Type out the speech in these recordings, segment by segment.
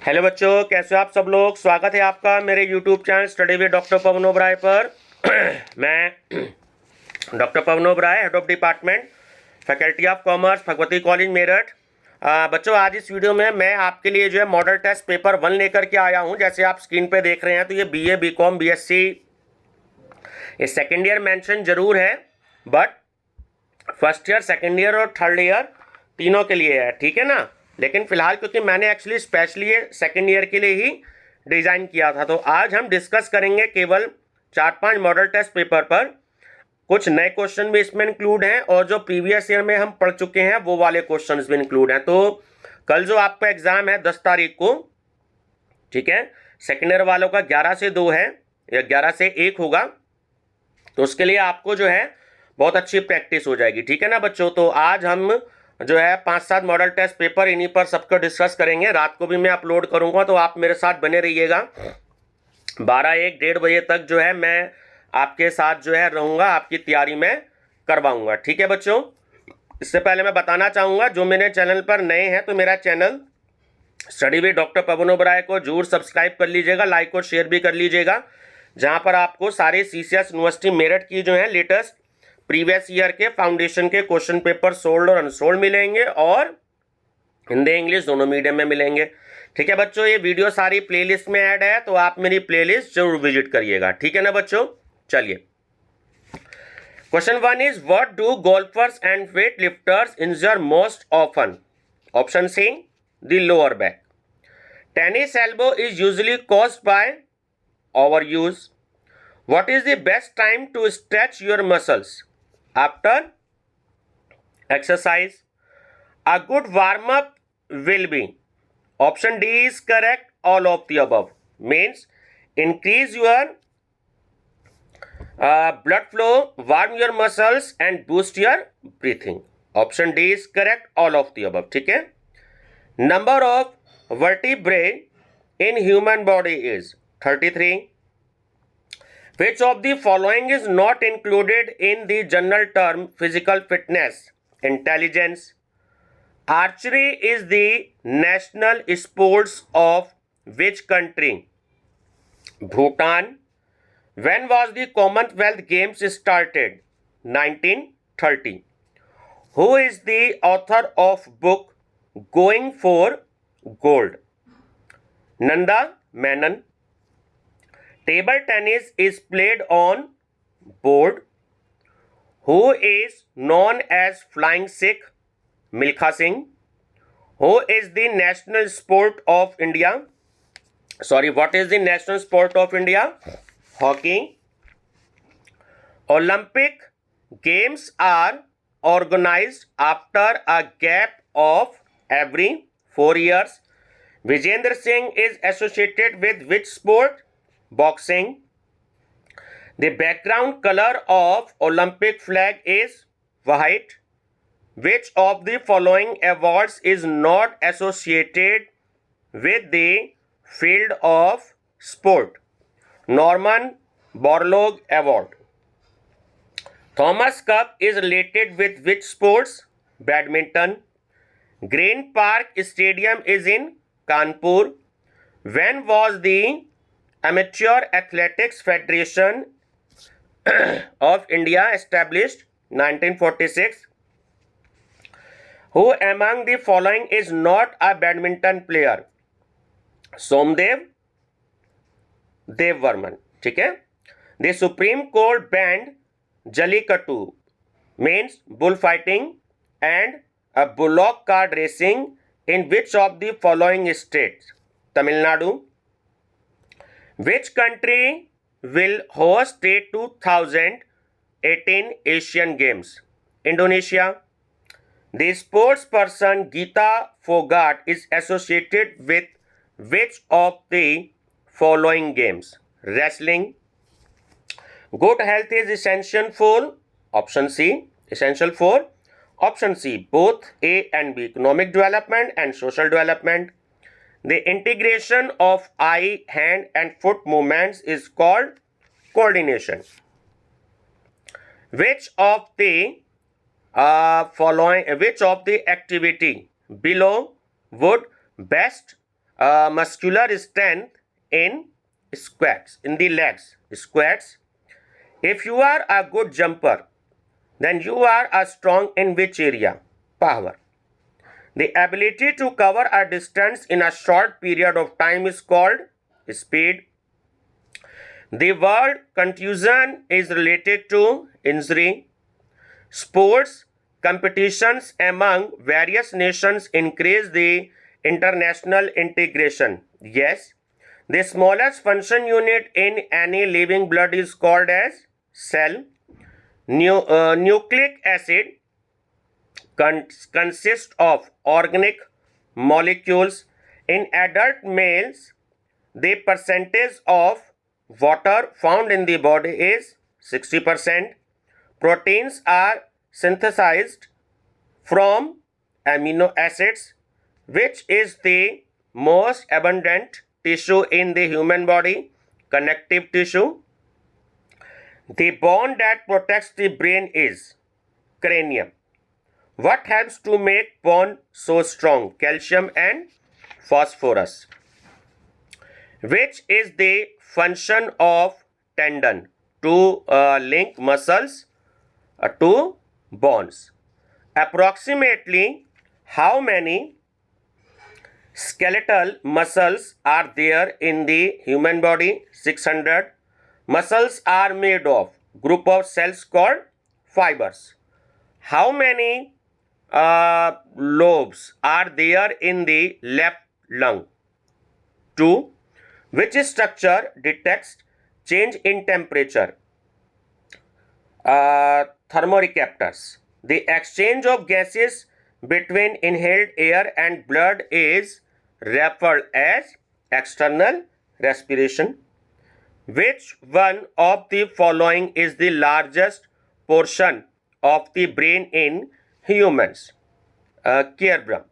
Hello बच्चों, कैसे हो आप सब लोग। स्वागत है आपका मेरे YouTube channel study with doctor Pawan Oberoi पर। मैं doctor Pawan Oberoi, head of department, faculty of commerce, Bhagwati college Meerut. बच्चों, आज इस वीडियो में मैं आपके लिए जो है मॉडल टेस्ट पेपर 1 लेकर के आया हूं। जैसे आप स्क्रीन पे देख रहे हैं तो ये बीए, बीकॉम, बीएससी, ये सेकेंड ईयर मेंशन जरूर है, but first year, second year और थर्ड ईयर तीनों के लिए है, ठीक है ना। लेकिन फिलहाल क्योंकि मैंने एक्चुअली स्पेशली ये सेकेंड ईयर के लिए ही डिज़ाइन किया था, तो आज हम डिस्कस करेंगे केवल 4-5 मॉडल टेस्ट पेपर पर। कुछ नए क्वेश्चन भी इसमें इंक्लूड हैं और जो प्रीवियस ईयर में हम पढ़ चुके हैं वो वाले क्वेश्चन भी इंक्लूड हैं। तो कल जो आपका एग्जाम है 10 तारीख को, ठीक है, सेकेंड ईयर वालों का 11 से 2 है या 11 से 1 होगा, तो उसके लिए आपको जो है बहुत अच्छी प्रैक्टिस हो जाएगी, ठीक है ना बच्चों। तो आज हम जो है 5-7 मॉडल टेस्ट पेपर इन्हीं पर सबको डिस्कस करेंगे। रात को भी मैं अपलोड करूंगा, तो आप मेरे साथ बने रहिएगा। 12-1-1:30 बजे तक जो है मैं आपके साथ जो है रहूंगा, आपकी तैयारी में करवाऊंगा, ठीक है बच्चों। इससे पहले मैं बताना चाहूंगा, जो मेरे चैनल पर नए हैं तो मेरा channel study with doctor Pawan Oberoi को जरूर सब्सक्राइब कर लीजिएगा, लाइक और शेयर भी कर लीजिएगा, जहां पर आपको सारे सीसीएस यूनिवर्सिटी मेरठ की जो है लेटेस्ट प्रीवियस ईयर के फाउंडेशन के क्वेश्चन पेपर सोल्ड और अनसोल्ड मिलेंगे और हिंदी इंग्लिश दोनों मीडियम में मिलेंगे, ठीक है बच्चों। ये वीडियो सारी प्लेलिस्ट में ऐड है, तो आप मेरी प्लेलिस्ट जरूर विजिट करिएगा, ठीक है ना बच्चों। चलिए, question 1 is what do golfers and weight lifters injure most often. Option C, the lower back. Tennis elbow is usually caused by overuse. What is the best time to stretch your muscles? After exercise. A good warm up will be. Option D is correct, all of the above. Means increase your blood flow, warm your muscles and boost your breathing. Option D is correct, all of the above. ठीक है। Number of vertebrae in human body is 33. Which of the following is not included in the general term physical fitness? Intelligence. Archery is the national sports of which country? Bhutan. When was the Commonwealth Games started? 1930. Who is the author of book Going for Gold? Nanda Menon. Table tennis is played on board. Who is known as Flying Sikh? Milkha Singh. Who is the national sport of India? Sorry, what is the national sport of India? Hockey. Olympic Games are organized after a gap of every 4 years. Vijender Singh is associated with which sport? Boxing. The background color of Olympic flag is white. Which of the following awards is not associated with the field of sport? Norman Borlaug Award. Thomas Cup is related with which sports? Badminton. Green Park Stadium is in Kanpur. When was the Amateur Athletics Federation of India established? 1946. Who among the following is not a badminton player? Somdev Devvarman, ठीक है। The Supreme Court banned Jallikattu, means bullfighting, and a bullock cart racing in which of the following states? Tamil Nadu. Which country will host the 2018 Asian Games? Indonesia. The sports person Geeta Fogart is associated with which of the following games? Wrestling. Good health is essential for, option C, essential for, option C, both A and B, economic development and social development. The integration of eye, hand and foot movements is called coordination. Which of the which of the activity below would best muscular strength in squats, in the legs, squats. If you are a good jumper, then you are a strong in which area? Power. The ability to cover a distance in a short period of time is called speed. The word contusion is related to injury. Sports competitions among various nations increase the international integration. Yes. The smallest function unit in any living blood is called as cell. Nucleic acid consists of organic molecules. In adult males, the percentage of water found in the body is 60%. Proteins are synthesized from amino acids, which is the most abundant tissue in the human body, connective tissue. The bone that protects the brain is cranium. What helps to make bone so strong? Calcium and phosphorus. Which is the function of tendon? To link muscles to bones. Approximately how many skeletal muscles are there in the human body? 600. Muscles are made of group of cells called fibers. How many lobes are there in the left lung? 2. Which structure detects change in temperature? Thermoreceptors. The exchange of gases between inhaled air and blood is referred as external respiration. Which one of the following is the largest portion of the brain in humans? Cerebrum.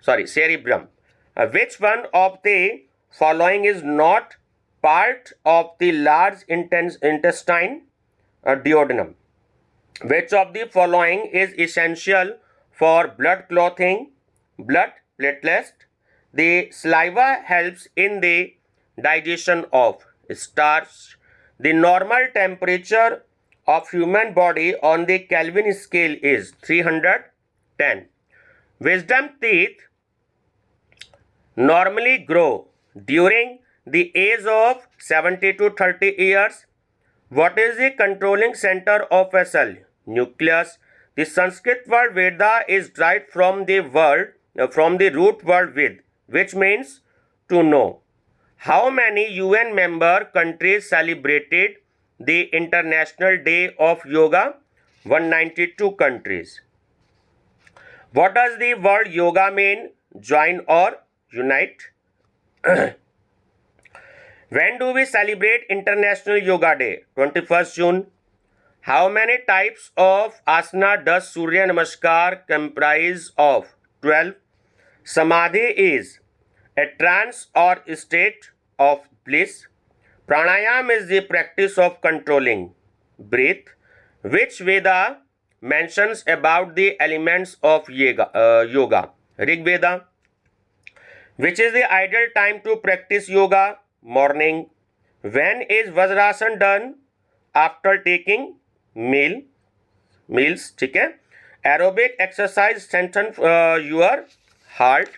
Which one of the following is not part of the large intestine? Duodenum. Which of the following is essential for blood clotting? Blood platelets. The saliva helps in the digestion of starch. The normal temperature of human body on the Kelvin scale is 310. Wisdom teeth normally grow during the age of 70 to 30 years. What is the controlling center of a cell? Nucleus. The Sanskrit word Veda is derived from the root word Ved, which means to know. How many UN member countries celebrated the International Day of Yoga? 192 countries. What does the word yoga mean? Join or unite? When do we celebrate International Yoga Day? 21st June. How many types of asana does Surya Namaskar comprise of? 12. Samadhi is a trance or state of bliss. Pranayam is the practice of controlling breath. Which Veda mentions about the elements of yoga? Rig Veda. Which is the ideal time to practice yoga? Morning. When is Vajrasan done? After taking meals. ठीक है. Aerobic exercise strengthens your heart.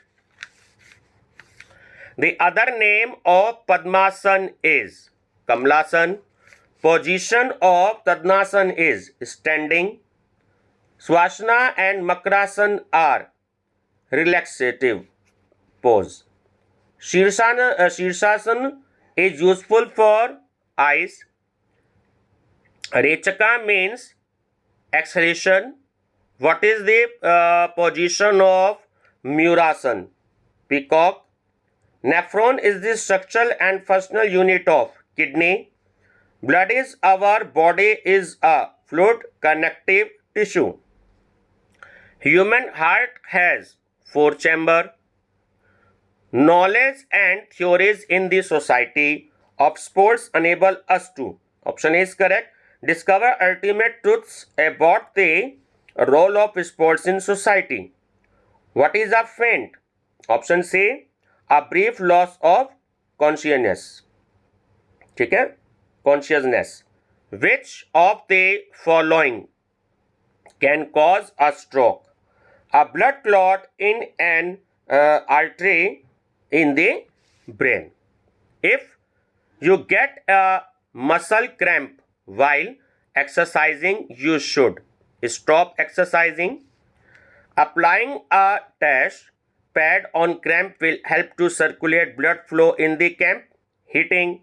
The other name of Padmasan is Kamlasan. Position of Tadmasan is standing. Swasana and Makrasan are relaxative pose. Shirshasan is useful for eyes. Rechaka means exhalation. What is the position of Murasan? Peacock. Nephron is the structural and functional unit of kidney. Blood is our body is a fluid connective tissue. Human heart has 4 chambers. Knowledge and theories in the society of sports enable us to, option A is correct, discover ultimate truths about the role of sports in society. What is a feint? Option C, a brief loss of consciousness, ठीक है, consciousness. Which of the following can cause a stroke? A blood clot in an artery in the brain. If you get a muscle cramp while exercising, you should stop exercising. Applying a dash pad on cramp will help to circulate blood flow in the camp. Heating.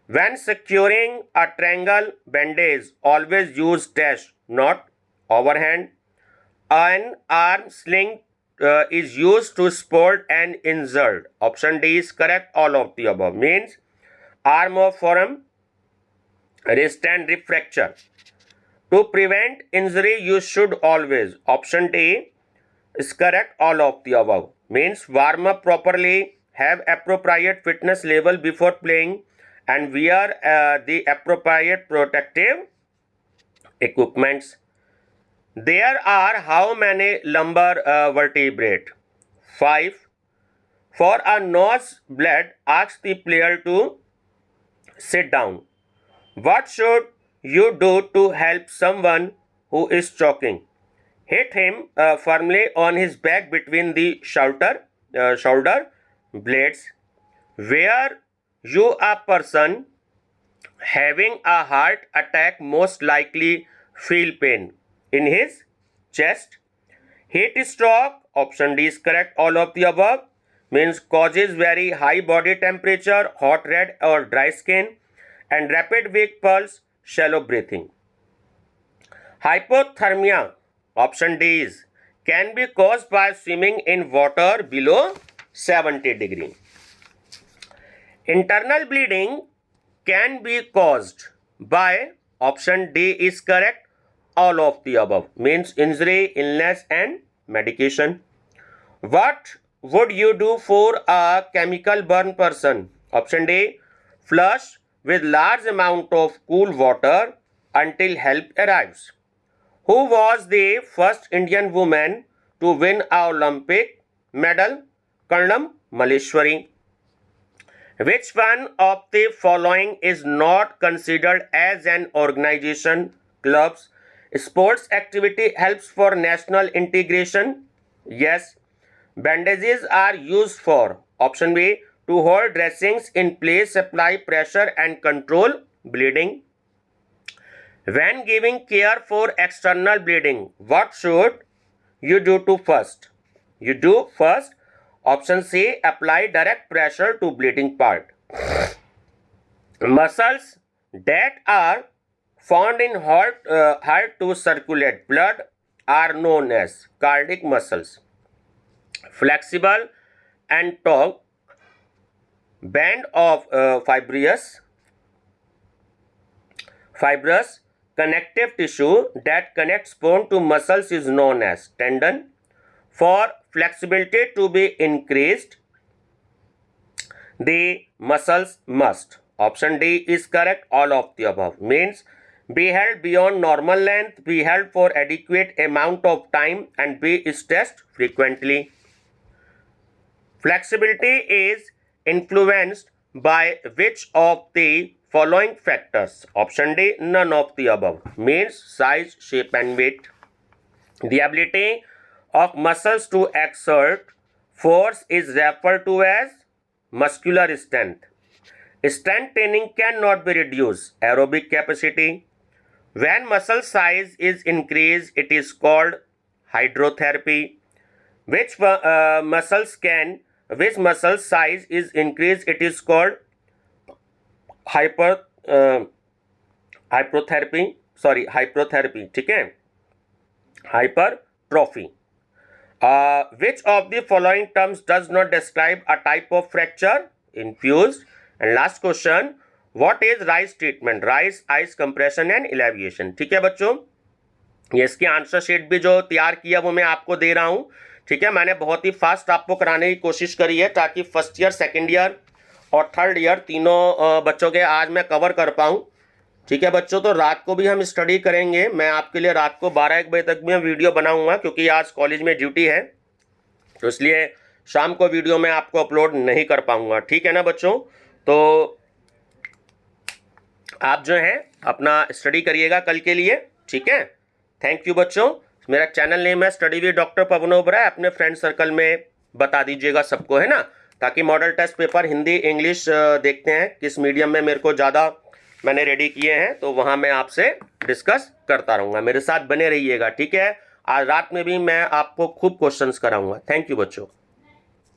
When securing a triangle bandage, always use dash, not overhand. An arm sling is used to support an injured. Option D is correct. All of the above means arm or forearm, wrist and rib fracture. To prevent injury, you should always. Option D is correct. All of the above means warm up properly, have appropriate fitness level before playing, and wear the appropriate protective equipments. There are how many lumbar vertebrae? 5. For a nose bleed, ask the player to sit down. What should you do to help someone who is choking? Hit him firmly on his back between the shoulder blades. Where you a person having a heart attack most likely feel pain in his chest. Heat stroke, option D is correct. All of the above means causes very high body temperature, hot red or dry skin, and rapid weak pulse, shallow breathing. Hypothermia, option D is can be caused by swimming in water below 70 degree. Internal bleeding can be caused by, option D is correct. All of the above means injury, illness and medication. What would you do for a chemical burn person? Option D, flush with large amount of cool water until help arrives. Who was the first Indian woman to win an Olympic medal? Karnam Malleshwari. Which one of the following is not considered as an organization? Clubs. Sports activity helps for national integration? Yes. Bandages are used for, option B, to hold dressings in place, apply pressure and control bleeding. When giving care for external bleeding, what should you do to first? You do first, option C, apply direct pressure to bleeding part. Muscles that are found in heart to circulate blood are known as cardiac muscles. Flexible and taut band of fibrous connective tissue that connects bone to muscles is known as tendon. For flexibility to be increased, the muscles must, option D is correct. All of the above means be held beyond normal length, be held for adequate amount of time and be stressed frequently. Flexibility is influenced by which of the following factors? Option D, none of the above means size, shape and weight. The ability of muscles to exert force is referred to as muscular strength. Strength training cannot be reduced. Aerobic capacity. When muscle size is increased, it is called hydrotherapy. Which muscle size is increased, it is called hypertrophy. ठीक है, hypertrophy. Which of the following terms does not describe a type of fracture? Infused. And last question, what is RICE treatment? RICE, ice compression and elevation. ठीक है बच्चों, ये इसकी answer sheet भी जो तैयार किया वो मैं आपको दे रहा हूँ. ठीक है, मैंने बहुत ही फास्ट आपको कराने की कोशिश करी है ताकि फर्स्ट ईयर, सेकेंड ईयर और थर्ड ईयर तीनों बच्चों के आज मैं कवर कर पाऊँ. ठीक है बच्चों, तो रात को भी हम स्टडी करेंगे. मैं आपके लिए रात को 12-1 बजे तक भी मैं वीडियो बनाऊंगा क्योंकि आज कॉलेज में ड्यूटी है, तो इसलिए शाम को वीडियो मैं आपको अपलोड नहीं कर पाऊंगा, ठीक है ना बच्चों। तो आप जो है अपना स्टडी करिएगा कल के लिए, ठीक है। थैंक यू बच्चों। मेरा चैनल नेम है study with doctor Pawan Oberoi. अपने फ्रेंड सर्कल में बता दीजिएगा सबको, है ना, ताकि model test paper Hindi English देखते हैं किस मीडियम में मेरे को ज़्यादा मैंने रेडी किए हैं, तो वहाँ मैं आपसे डिस्कस करता रहूँगा। मेरे साथ बने रहिएगा, ठीक है। आज रात में भी मैं आपको खूब क्वेश्चंस कराऊंगा। थैंक यू बच्चों।